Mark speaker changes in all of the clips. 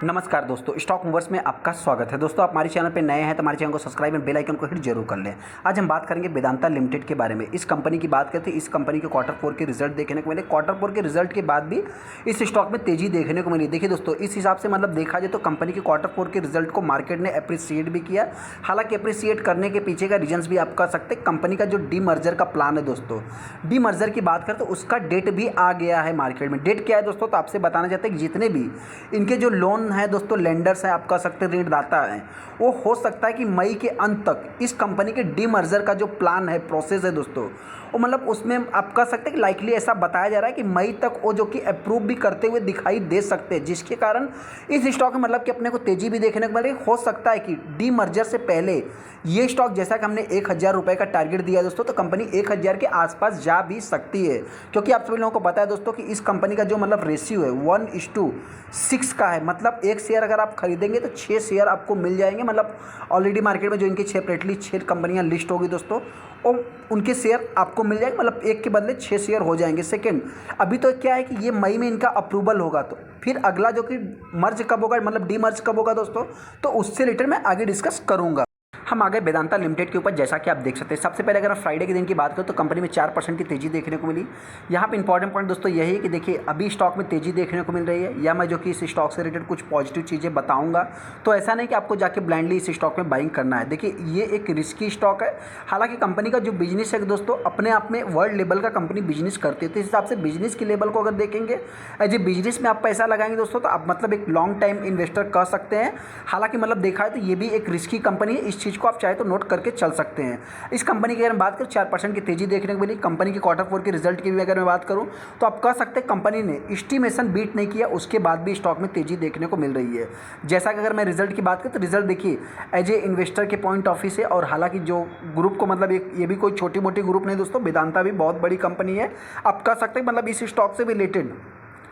Speaker 1: नमस्कार दोस्तों, stock movers में आपका स्वागत है। दोस्तों, आप हमारे चैनल पे नए हैं तो हमारे चैनल को सब्सक्राइब और बेल आइकन को हिट जरूर कर लें। आज हम बात करेंगे वेदांता लिमिटेड के बारे में। इस कंपनी की बात करते हैं, इस कंपनी के क्वार्टर 4 के रिजल्ट देखने को मिले। क्वार्टर 4 के रिजल्ट के बाद भी इस स्टॉक में तेजी देखने को मिली। देखिए दोस्तों, इस हिसाब से मतलब देखा जाए तो कंपनी के क्वार्टर 4 के रिजल्ट को मार्केट ने अप्रिसिएट भी किया। हालांकि अप्रिसिएट करने के पीछे का रीजन्स भी आप कह सकते हैं। कंपनी का जो डीमर्जर का प्लान है दोस्तों, डीमर्जर की बात करें तो उसका डेट भी आ गया है मार्केट में। डेट क्या है दोस्तों, तो आपसे बताना चाहते हैं कि जितने भी इनके जो लोन है दोस्तों, लेंडर्स हैं, आप कह सकते हैं ऋणदाता हैं, वो हो सकता है कि मई के अंत तक इस कंपनी के डीमर्जर का जो प्लान है, प्रोसेस है दोस्तों, वो मतलब उसमें आप कह सकते हैं कि लाइकली ऐसा बताया जा रहा है कि मई तक वो जो कि अप्रूव भी करते हुए दिखाई दे सकते हैं, जिसके कारण इस स्टॉक में मतलब कि अपने को तेजी भी देखने को मिलेगी। हो सकता है कि डीमर्जर से पहले ये स्टॉक, जैसा कि हमने 1000 रुपये का टारगेट दिया दोस्तों, तो कंपनी 1000 के आसपास जा भी सकती है। क्योंकि आप सभी लोगों को पता है दोस्तों कि इस कंपनी का जो मतलब रेशियो है 1:6 का है। मतलब एक शेयर अगर आप खरीदेंगे तो 6 शेयर आपको मिल जाएंगे। मतलब ऑलरेडी मार्केट में जो इनकी 6 कंपनियां लिस्ट होगी दोस्तों, और उनके शेयर आपको मिल जाएंगे। मतलब एक के बदले 6 शेयर हो जाएंगे। सेकंड, अभी तो क्या है कि ये मई में इनका अप्रूवल होगा, तो फिर अगला जो कि मर्ज कब होगा, मतलब डीमर्ज कब होगा दोस्तों, तो उससे रिलेटेड मैं आगे डिस्कस करूंगा। हम आगे वेदांता लिमिटेड के ऊपर, जैसा कि आप देख सकते हैं, सबसे पहले अगर हम फ्राइडे के दिन की बात करें तो कंपनी में 4% की तेजी देखने को मिली। यहाँ पे इंपॉर्टेंट पॉइंट दोस्तों यही है कि देखिए, अभी स्टॉक में तेजी देखने को मिल रही है, या मैं जो कि इस स्टॉक से रिलेटेड कुछ पॉजिटिव चीज़ें बताऊंगा। तो ऐसा नहीं कि आपको जाके ब्लाइंडली इस स्टॉक में बाइंग करना है। देखिए, ये एक रिस्की स्टॉक है। हालांकि कंपनी का जो बिजनेस है दोस्तों, अपने आप में वर्ल्ड लेवल का कंपनी बिजनेस करती है, तो इस हिसाब से बिजनेस के लेवल को अगर देखेंगे, एज ए बिजनेस में आप पैसा लगाएंगे दोस्तों, तो आप मतलब एक लॉन्ग टाइम इन्वेस्टर कह सकते हैं। हालांकि मतलब देखा है तो ये भी एक रिस्की कंपनी है। इस चीज़ को आप चाहे तो नोट करके चल सकते हैं। इस कंपनी की अगर हम बात करें, 4% की तेजी देखने को मिली। कंपनी की क्वार्टर 4 के रिजल्ट की भी अगर मैं बात करूं तो आप कह सकते हैं कंपनी ने एस्टिमेशन बीट नहीं किया, उसके बाद भी स्टॉक में तेजी देखने को मिल रही है। जैसा कि अगर मैं रिजल्ट की बात करूं तो रिजल्ट देखिए, एज ए इन्वेस्टर के पॉइंट ऑफ व्यू से, और हालांकि जो ग्रुप को मतलब ये भी कोई छोटी मोटी ग्रुप नहीं दोस्तों, वेदांता भी बहुत बड़ी कंपनी है। आप कह सकते हैं मतलब इस स्टॉक से भी रिलेटेड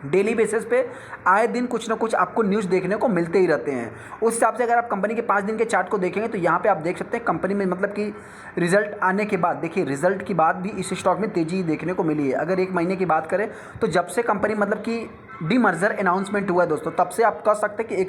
Speaker 1: डेली बेसिस पे आए दिन कुछ ना कुछ आपको न्यूज़ देखने को मिलते ही रहते हैं। उस हिसाब से अगर आप कंपनी के 5 दिन के चार्ट को देखेंगे तो यहाँ पे आप देख सकते हैं कंपनी में मतलब कि रिजल्ट आने के बाद, देखिए रिजल्ट की बाद भी इस स्टॉक में तेजी देखने को मिली है। अगर एक महीने की बात करें तो जब से कंपनी मतलब कि डीमर्जर अनाउंसमेंट हुआ है दोस्तों, तब से आप कह सकते हैं कि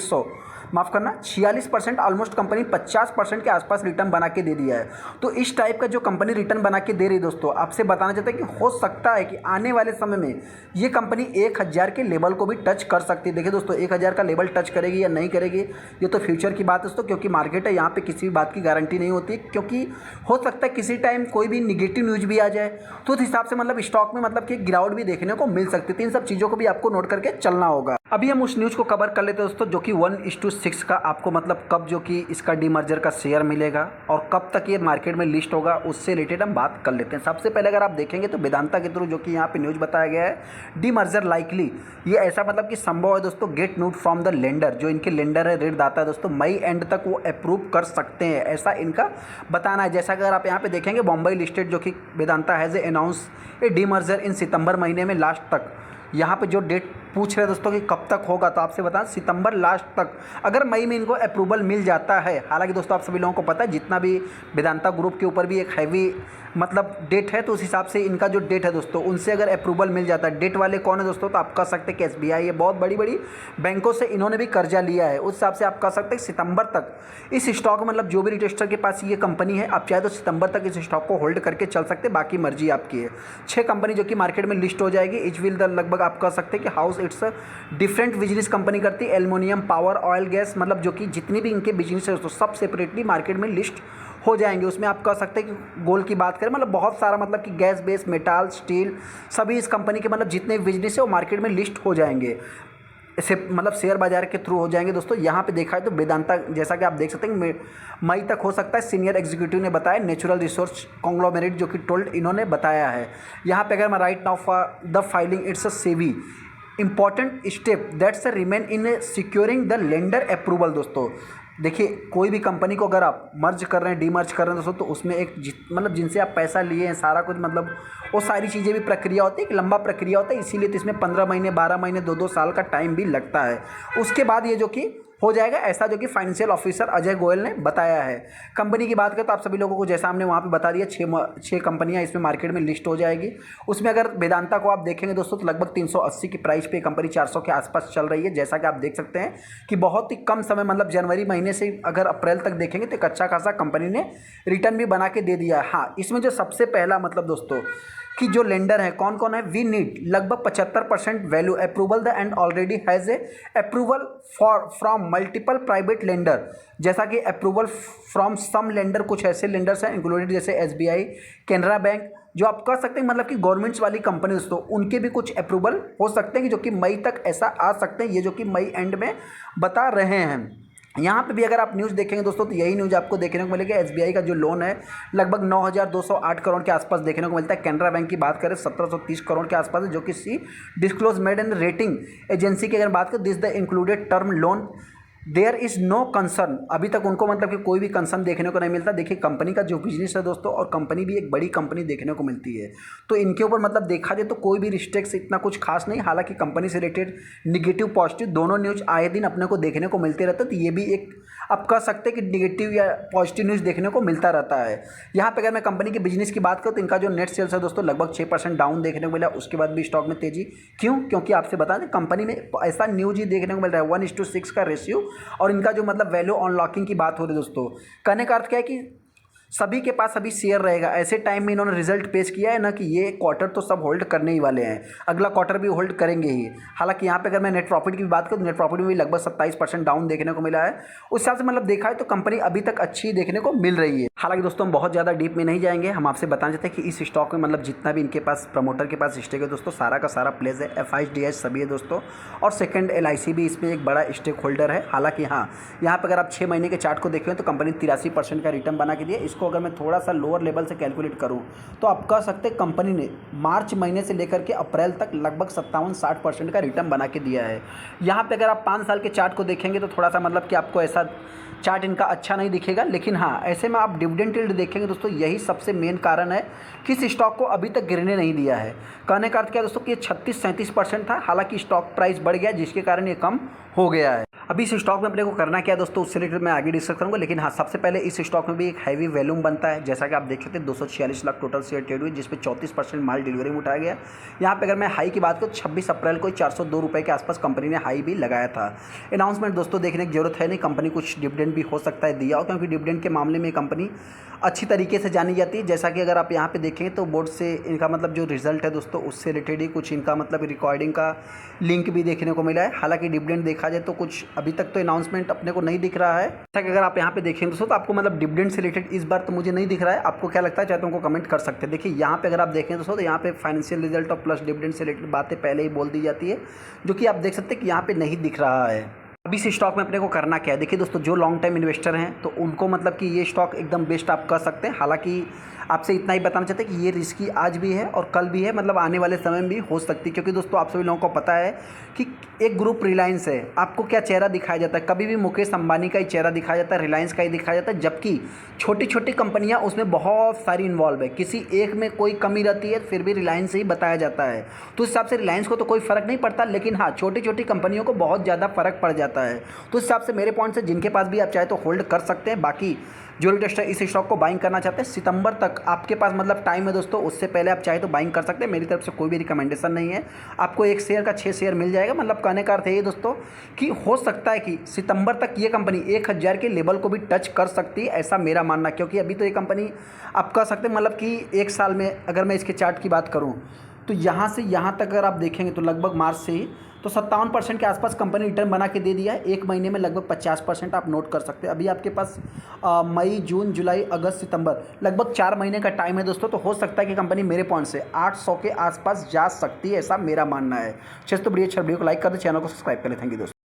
Speaker 1: 46% ऑलमोस्ट कंपनी 50% के आसपास रिटर्न बना के दे दिया है। तो इस टाइप का जो कंपनी रिटर्न बना के दे रही है दोस्तों, आपसे बताना चाहते हैं कि हो सकता है कि आने वाले समय में ये कंपनी 1000 के लेवल को भी टच कर सकती है। देखिए दोस्तों, 1000 का लेवल टच करेगी या नहीं करेगी, ये तो फ्यूचर की बात है दोस्तों, क्योंकि मार्केट है, यहाँ पे किसी भी बात की गारंटी नहीं होती। क्योंकि हो सकता है किसी टाइम कोई भी निगेटिव न्यूज़ भी आ जाए, तो उस हिसाब से मतलब स्टॉक में मतलब कि गिरावट भी देखने को मिल सकती है। तो इन सब चीज़ों को भी आपको नोट करके चलना होगा। अभी हम उस न्यूज़ को कवर कर लेते हैं दोस्तों, जो कि 1:6 का आपको मतलब कब जो कि इसका डीमर्जर का शेयर मिलेगा और कब तक ये मार्केट में लिस्ट होगा, उससे रिलेटेड हम बात कर लेते हैं। सबसे पहले अगर आप देखेंगे तो वेदांता के थ्रू जो कि यहाँ पे न्यूज़ बताया गया है, डीमर्जर लाइकली, ये ऐसा मतलब कि संभव है दोस्तों, get note from the lender, जो इनके लेंडर है, ऋणदाता है दोस्तों, मई एंड तक वो अप्रूव कर सकते हैं, ऐसा इनका बताना है। जैसा अगर आप यहाँ पे देखेंगे, बॉम्बे लिस्टेड जो कि Vedanta has announce a demerger in September महीने में लास्ट तक। यहाँ पे जो डेट पूछ रहे हैं दोस्तों कि कब तक होगा, तो आपसे बताएं सितंबर लास्ट तक। अगर मई में इनको अप्रूवल मिल जाता है, हालांकि दोस्तों आप सभी लोगों को पता है जितना भी वेदांता ग्रुप के ऊपर भी एक हैवी मतलब डेट है, तो उस हिसाब से इनका जो डेट है दोस्तों, उनसे अगर अप्रूवल मिल जाता है। डेट वाले कौन है दोस्तों, तो आप कह सकते हैं कि SBI, ये बहुत बड़ी बड़ी बैंकों से इन्होंने भी कर्जा लिया है। उस हिसाब से आप कह सकते हैं सितंबर तक इस स्टॉक मतलब जो भी रजिस्टर के पास ये कंपनी है, आप चाहे तो सितंबर तक इस स्टॉक को होल्ड करके चल सकते हैं, बाकी मर्जी आपकी है। 6 कंपनी जो कि मार्केट में लिस्ट हो जाएगी। इच विल द लगभग आप कह सकते हैं कि house it's different business company करती है, एल्युमिनियम, पावर, ऑयल, गैस, मतलब जो कि जितनी भी इनके बिजनेस है दोस्तों, सब सेपरेटली मार्केट में लिस्ट हो जाएंगे। उसमें आप कह सकते हैं कि गोल्ड की बात करें, मतलब बहुत सारा मतलब कि गैस बेस, मेटाल, स्टील, सभी इस कंपनी के मतलब जितने बिजनेस है वो मार्केट में लिस्ट हो जाएंगे, इसे मतलब शेयर बाजार के थ्रू हो जाएंगे दोस्तों। यहाँ पे देखा है तो वेदांता, जैसा कि आप देख सकते हैं, मई तक हो सकता है, सीनियर एग्जीक्यूटिव ने बताया, नेचुरल रिसोर्स कॉन्ग्लोमेरेट जो कि टोल्ड इन्होंने बताया है। यहाँ पे अगर मैं right now for the filing it's a savvy important step that's remain in securing the lender approval दोस्तों। देखिए, कोई भी कंपनी को अगर आप मर्ज कर रहे हैं, डीमर्ज कर रहे हैं दोस्तों, तो उसमें एक मतलब जिनसे आप पैसा लिए हैं, सारा कुछ मतलब वो सारी चीज़ें भी प्रक्रिया होती है, एक लंबा प्रक्रिया होता है, इसीलिए तो इसमें 15 महीने, 12 महीने, 2-2 साल का टाइम भी लगता है। उसके बाद ये जो कि हो जाएगा, ऐसा जो कि फाइनेंशियल ऑफिसर अजय गोयल ने बताया है। कंपनी की बात करें तो आप सभी लोगों को जैसा हमने वहाँ पे बता दिया, छः कंपनियाँ इसमें मार्केट में लिस्ट हो जाएगी। उसमें अगर वेदांता को आप देखेंगे दोस्तों तो लगभग 380 की प्राइस पे कंपनी 400 के आसपास चल रही है। जैसा कि आप देख सकते हैं कि बहुत ही कम समय, मतलब जनवरी महीने से अगर अप्रैल तक देखेंगे तो एक अच्छा खासा कंपनी ने रिटर्न भी बना के दे दिया है। हाँ, इसमें जो सबसे पहला मतलब दोस्तों कि जो लेंडर है कौन कौन है, वी नीड लगभग 75% value approval the end already has a approval from multiple private lender. जैसा कि अप्रूवल फ्रॉम सम लेंडर, कुछ ऐसे लेंडर्स हैं इंक्लूडेड जैसे एसबीआई, कैनरा बैंक, जो आप कह सकते हैं मतलब कि गवर्नमेंट्स वाली कंपनी दोस्तों, उनके भी कुछ अप्रूवल हो सकते हैं कि जो कि मई तक ऐसा आ सकते हैं, ये जो कि मई एंड में बता रहे हैं। यहाँ पे भी अगर आप न्यूज़ देखेंगे दोस्तों तो यही न्यूज़ आपको देखने को मिलेगा। एसबीआई का जो लोन है लगभग 9,208 करोड़ के आसपास देखने को मिलता है। कैनरा बैंक की बात करें 1,730 करोड़ के आसपास है, जो कि see disclose made and rating agency की अगर बात करें, this the included term loan there is no concern. अभी तक उनको मतलब कि कोई भी कंसर्न देखने को नहीं मिलता। देखिए कंपनी का जो बिजनेस है दोस्तों, और कंपनी भी एक बड़ी कंपनी देखने को मिलती है, तो इनके ऊपर मतलब देखा जाए तो कोई भी रिस्ट्रिक्स इतना कुछ खास नहीं। हालांकि कंपनी से रिलेटेड निगेटिव पॉजिटिव दोनों न्यूज़ आए दिन अपने को देखने को मिलते रहते हैं, तो ये भी एक आप कह सकते हैं कि निगेटिव या पॉजिटिव न्यूज़ देखने को मिलता रहता है। यहाँ पे अगर मैं कंपनी के बिजनेस की बात करूँ तो इनका जो नेट सेल्स है दोस्तों लगभग 6% डाउन देखने को मिला। उसके बाद भी स्टॉक में तेजी क्यों? क्योंकि आपसे बता दें कंपनी में ऐसा न्यूज़ ही देखने को मिल रहा है 1:6 का रेशियो, और इनका जो मतलब वैल्यू अनलॉकिंग की बात हो रही है दोस्तों, कहने का अर्थ क्या है कि सभी के पास अभी शेयर रहेगा। ऐसे टाइम में इन्होंने रिजल्ट पेश किया है ना कि ये क्वार्टर तो सब होल्ड करने ही वाले हैं, अगला क्वार्टर भी होल्ड करेंगे ही। हालांकि यहाँ पे अगर मैं नेट प्रॉफिट की बात करूँ तो नेट प्रॉफिट में भी लगभग 27% डाउन देखने को मिला है। उस हिसाब से मतलब देखा है तो कंपनी अभी तक अच्छी देखने को मिल रही है। हालांकि दोस्तों हम बहुत ज़्यादा डीप में नहीं जाएंगे, हम आपसे बताना चाहते हैं कि इस स्टॉक में मतलब जितना भी इनके पास प्रमोटर के पास स्टेक है दोस्तों, सारा का सारा प्लेस है, FIDS सभी है दोस्तों, और सेकंड LIC भी इसमें एक बड़ा स्टेक होल्डर है। हालांकि हाँ, यहाँ पर अगर आप 6 महीने के चार्ट को देखें तो कंपनी 83% का रिटर्न बना के दिया। इसको अगर मैं थोड़ा सा लोअर लेवल से कैलकुलेट करूं तो आप कह सकते हैं कंपनी ने मार्च महीने से लेकर के अप्रैल तक लगभग 57-60% का रिटर्न बना के दिया है। यहाँ पे अगर आप 5 साल के चार्ट को देखेंगे तो थोड़ा सा मतलब कि आपको ऐसा चार्ट इनका अच्छा नहीं दिखेगा, लेकिन हाँ ऐसे में आप डिविडेंड यील्ड देखेंगे दोस्तों, यही सबसे मेन कारण है कि इस स्टॉक को अभी तक गिरने नहीं दिया है। कहने का अर्थ क्या दोस्तों कि ये 36-37% था, हालांकि स्टॉक प्राइस बढ़ गया जिसके कारण ये कम हो गया है। अभी इस स्टॉक में अपने को करना क्या है दोस्तों, उससे रिलेटेड मैं आगे डिस्कस करूंगा, लेकिन हाँ सबसे पहले इस स्टॉक में भी एक हैवी वॉल्यूम बनता है। जैसा कि आप देख सकते हैं 246 लाख टोटल शेयर ट्रेड हुई, जिसपे 34% माल डिलीवरी में उठाया गया। यहाँ पे अगर मैं हाई की बात करूँ 26 अप्रैल को 402 रुपये के आसपास कंपनी ने हाई भी लगाया था। अनाउंसमेंट दोस्तों देखने की जरूरत है नहीं, कंपनी कुछ डिविडेंड भी हो सकता है दिया हो, क्योंकि डिविडेंड के मामले में कंपनी अच्छी तरीके से जानी जाती है। जैसा कि अगर आप यहाँ पे देखेंगे तो बोर्ड से इनका मतलब जो रिजल्ट है दोस्तों उससे रिलेटेड ही कुछ इनका मतलब रिकॉर्डिंग का लिंक भी देखने को मिला है। हालांकि डिविडेंड देखा जाए तो कुछ अभी तक तो अनाउंसमेंट अपने को नहीं दिख रहा है। जैसा कि अगर आप यहाँ पे देखेंगे दोस्तों तो आपको मतलब डिविडेंड से रिलेटेड इस बार तो मुझे नहीं दिख रहा है, आपको क्या लगता है चाहे तो उनको कमेंट कर सकते हैं। देखिए यहाँ पे अगर आप देखें दोस्तों तो यहाँ पे फाइनेंशियल रिजल्ट और प्लस डिविडेंड से रिलेटेड बातें पहले ही बोल दी जाती है, जो कि आप देख सकते हैं कि यहाँ पे नहीं दिख रहा है। अभी इस स्टॉक में अपने को करना क्या है, देखिए दोस्तों जो लॉन्ग टाइम इन्वेस्टर हैं तो उनको मतलब कि ये स्टॉक एकदम बेस्ट आप कर सकते हैं। हालांकि आपसे इतना ही बताना चाहते हैं कि ये रिस्की आज भी है और कल भी है, मतलब आने वाले समय में भी हो सकती है, क्योंकि दोस्तों आप सभी लोगों को पता है कि एक ग्रुप रिलायंस है। आपको क्या चेहरा दिखाया जाता है, कभी भी मुकेश अंबानी का ही चेहरा दिखाया जाता है, रिलायंस का ही दिखाया जाता है, जबकि छोटी छोटी कंपनियां उसमें बहुत सारी इन्वॉल्व है। किसी एक में कोई कमी रहती है फिर भी रिलायंस ही बताया जाता है, तो इस हिसाब से रिलायंस को तो कोई फ़र्क नहीं पड़ता, लेकिन हाँ छोटी छोटी कंपनियों को बहुत ज़्यादा फ़र्क पड़ जाता है। तो इस हिसाब से मेरे पॉइंट से जिनके पास भी आप चाहे तो होल्ड कर सकते हैं। बाकी जो इन्वेस्टर इस स्टॉक को बाइंग करना चाहते हैं सितंबर तक आपके पास मतलब टाइम है दोस्तों, उससे पहले आप चाहे तो बाइंग कर सकते हैं। मेरी तरफ से कोई भी रिकमेंडेशन नहीं है, आपको एक शेयर का 6 शेयर मिल जाएगा। मतलब कहने का अर्थ है ये दोस्तों कि हो सकता है कि सितंबर तक ये कंपनी 1000 के लेवल को भी टच कर सकती है, ऐसा मेरा मानना। क्योंकि अभी तो ये कंपनी आप कह सकते हैं मतलब कि 1 साल में अगर मैं इसके चार्ट की बात करूँ तो यहाँ से यहाँ तक अगर आप देखेंगे तो लगभग मार्च से ही तो 57% के आसपास कंपनी रिटर्न बना के दे दिया है। एक महीने में लगभग 50% आप नोट कर सकते हैं। अभी आपके पास मई, जून, जुलाई, अगस्त, सितंबर लगभग 4 महीने का टाइम है दोस्तों, तो हो सकता है कि कंपनी मेरे पॉइंट से 800 के आसपास जा सकती है, ऐसा मेरा मानना है। चलिए तो वीडियो अच्छा वीडियो को लाइक कर दे, चैनल को सब्सक्राइब कर ले। थैंक यू दोस्तों।